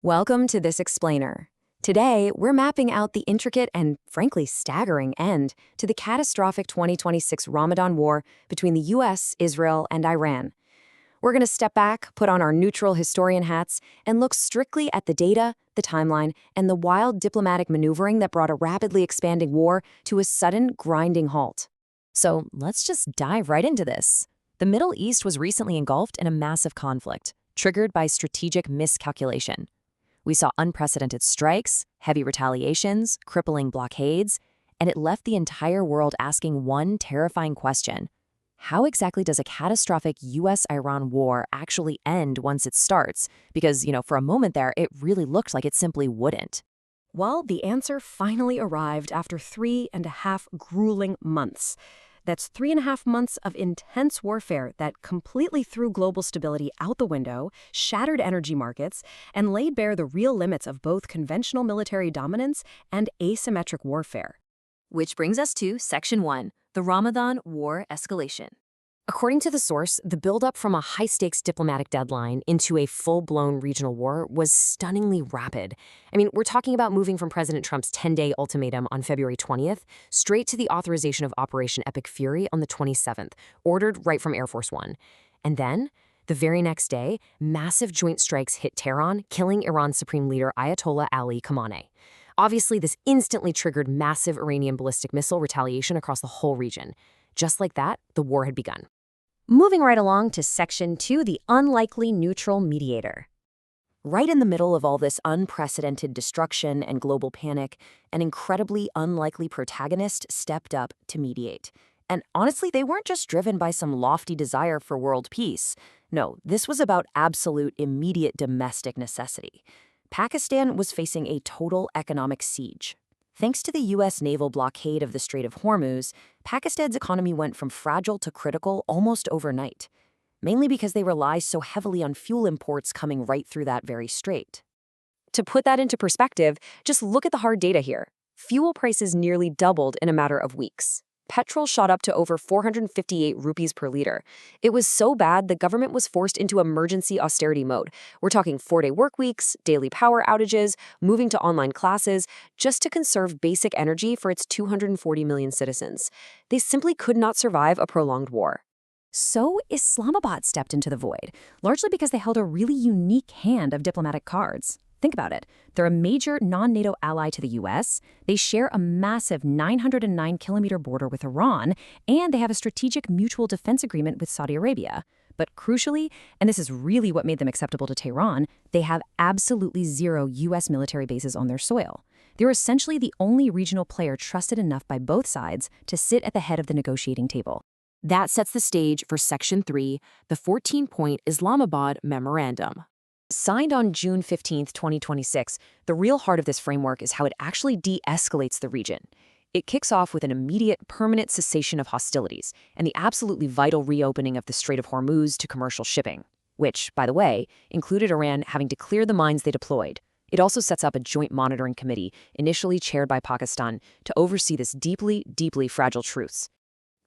Welcome to this explainer. Today, we're mapping out the intricate and, frankly, staggering end to the catastrophic 2026 Ramadan war between the US, Israel, and Iran. We're going to step back, put on our neutral historian hats, and look strictly at the data, the timeline, and the wild diplomatic maneuvering that brought a rapidly expanding war to a sudden, grinding halt. So let's just dive right into this. The Middle East was recently engulfed in a massive conflict, triggered by strategic miscalculation. We saw unprecedented strikes, heavy retaliations, crippling blockades, and it left the entire world asking one terrifying question. How exactly does a catastrophic US-Iran war actually end once it starts? Because, for a moment there, it really looked like it simply wouldn't. Well, the answer finally arrived after 3.5 grueling months. That's 3.5 months of intense warfare that completely threw global stability out the window, shattered energy markets, and laid bare the real limits of both conventional military dominance and asymmetric warfare. Which brings us to Section 1, the Ramadan War Escalation. According to the source, the buildup from a high-stakes diplomatic deadline into a full-blown regional war was stunningly rapid. We're talking about moving from President Trump's 10-day ultimatum on February 20th straight to the authorization of Operation Epic Fury on the 27th, ordered right from Air Force One. And then, the very next day, massive joint strikes hit Tehran, killing Iran's Supreme Leader Ayatollah Ali Khamenei. Obviously, this instantly triggered massive Iranian ballistic missile retaliation across the whole region. Just like that, the war had begun. Moving right along to Section 2, the unlikely neutral mediator. Right in the middle of all this unprecedented destruction and global panic, an incredibly unlikely protagonist stepped up to mediate. And honestly, they weren't just driven by some lofty desire for world peace. No, this was about absolute, immediate domestic necessity. Pakistan was facing a total economic siege. Thanks to the U.S. naval blockade of the Strait of Hormuz, Pakistan's economy went from fragile to critical almost overnight, mainly because they rely so heavily on fuel imports coming right through that very strait. To put that into perspective, just look at the hard data here. Fuel prices nearly doubled in a matter of weeks. Petrol shot up to over 458 rupees per liter. It was so bad the government was forced into emergency austerity mode. We're talking 4-day work weeks, daily power outages, moving to online classes, just to conserve basic energy for its 240 million citizens. They simply could not survive a prolonged war. So Islamabad stepped into the void, largely because they held a really unique hand of diplomatic cards. Think about it. They're a major non-NATO ally to the U.S., they share a massive 909-kilometer border with Iran, and they have a strategic mutual defense agreement with Saudi Arabia. But crucially, and this is really what made them acceptable to Tehran, they have absolutely zero U.S. military bases on their soil. They're essentially the only regional player trusted enough by both sides to sit at the head of the negotiating table. That sets the stage for Section 3, the 14-point Islamabad Memorandum. Signed on June 15, 2026, the real heart of this framework is how it actually de-escalates the region. It kicks off with an immediate, permanent cessation of hostilities and the absolutely vital reopening of the Strait of Hormuz to commercial shipping, which, by the way, included Iran having to clear the mines they deployed. It also sets up a joint monitoring committee, initially chaired by Pakistan, to oversee this deeply, deeply fragile truce.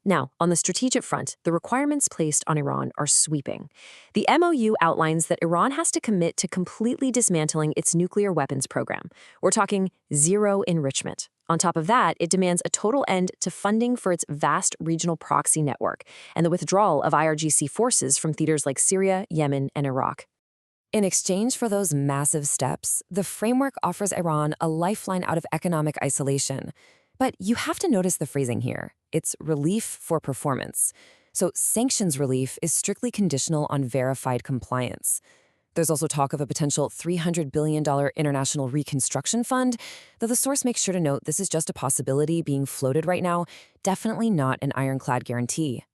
Now, on the strategic front, the requirements placed on Iran are sweeping. The MOU outlines that Iran has to commit to completely dismantling its nuclear weapons program. We're talking zero enrichment. On top of that, it demands a total end to funding for its vast regional proxy network and the withdrawal of IRGC forces from theaters like Syria, Yemen, and Iraq. In exchange for those massive steps, the framework offers Iran a lifeline out of economic isolation. But you have to notice the phrasing here. It's relief for performance. So sanctions relief is strictly conditional on verified compliance. There's also talk of a potential $300 billion international reconstruction fund, though the source makes sure to note this is just a possibility being floated right now, definitely not an ironclad guarantee.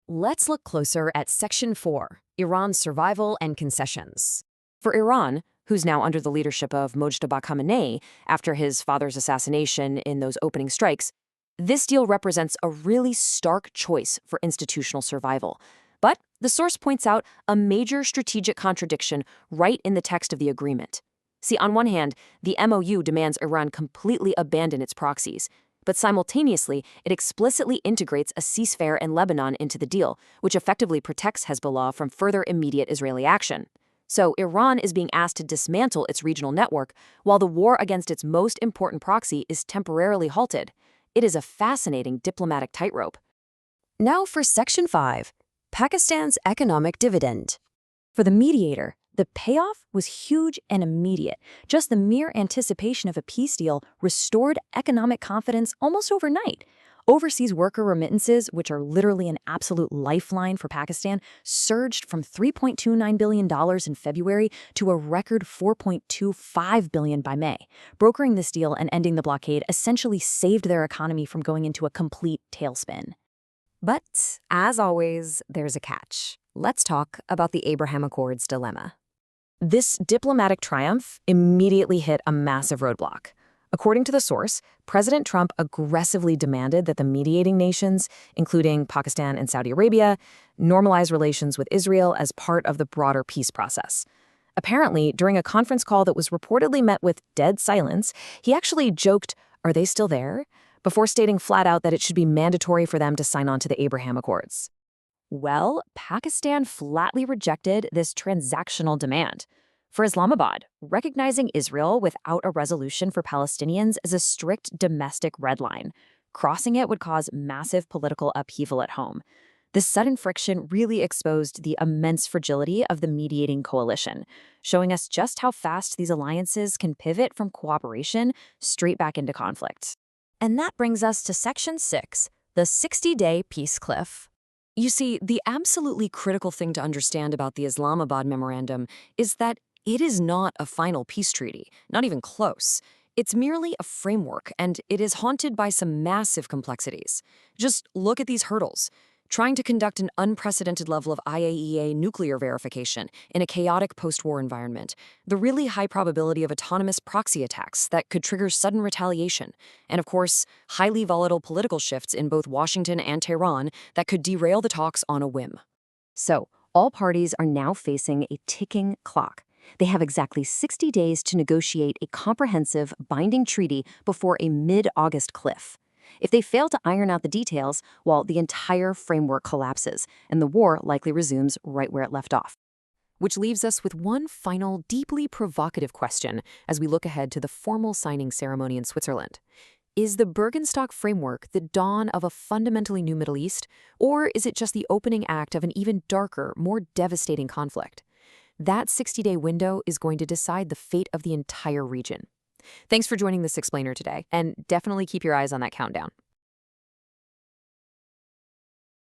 Let's look closer at Section 4, Iran's survival and concessions. For Iran, who's now under the leadership of Mojtaba Khamenei after his father's assassination in those opening strikes, this deal represents a really stark choice for institutional survival. But the source points out a major strategic contradiction right in the text of the agreement. See, on one hand, the MOU demands Iran completely abandon its proxies, but simultaneously, it explicitly integrates a ceasefire in Lebanon into the deal, which effectively protects Hezbollah from further immediate Israeli action. So Iran is being asked to dismantle its regional network, while the war against its most important proxy is temporarily halted. It is a fascinating diplomatic tightrope. Now for Section 5, Pakistan's economic dividend. For the mediator, the payoff was huge and immediate. Just the mere anticipation of a peace deal restored economic confidence almost overnight. Overseas worker remittances, which are literally an absolute lifeline for Pakistan, surged from $3.29 billion in February to a record $4.25 billion by May. Brokering this deal and ending the blockade essentially saved their economy from going into a complete tailspin. But, as always, there's a catch. Let's talk about the Abraham Accords dilemma. This diplomatic triumph immediately hit a massive roadblock. According to the source, President Trump aggressively demanded that the mediating nations, including Pakistan and Saudi Arabia, normalize relations with Israel as part of the broader peace process. Apparently, during a conference call that was reportedly met with dead silence, he actually joked, "Are they still there?" before stating flat out that it should be mandatory for them to sign on to the Abraham Accords. Well, Pakistan flatly rejected this transactional demand. For Islamabad, recognizing Israel without a resolution for Palestinians is a strict domestic red line. Crossing it would cause massive political upheaval at home. This sudden friction really exposed the immense fragility of the mediating coalition, showing us just how fast these alliances can pivot from cooperation straight back into conflict. And that brings us to Section 6, the 60-day peace cliff. You see, the absolutely critical thing to understand about the Islamabad Memorandum is that it is not a final peace treaty, not even close. It's merely a framework, and it is haunted by some massive complexities. Just look at these hurdles. Trying to conduct an unprecedented level of IAEA nuclear verification in a chaotic post-war environment, the really high probability of autonomous proxy attacks that could trigger sudden retaliation, and of course, highly volatile political shifts in both Washington and Tehran that could derail the talks on a whim. So, all parties are now facing a ticking clock. They have exactly 60 days to negotiate a comprehensive, binding treaty before a mid-August cliff. If they fail to iron out the details, well, the entire framework collapses, and the war likely resumes right where it left off. Which leaves us with one final, deeply provocative question as we look ahead to the formal signing ceremony in Switzerland. Is the Bürgenstock Framework the dawn of a fundamentally new Middle East, or is it just the opening act of an even darker, more devastating conflict? That 60-day window is going to decide the fate of the entire region. Thanks for joining this explainer today, and definitely keep your eyes on that countdown.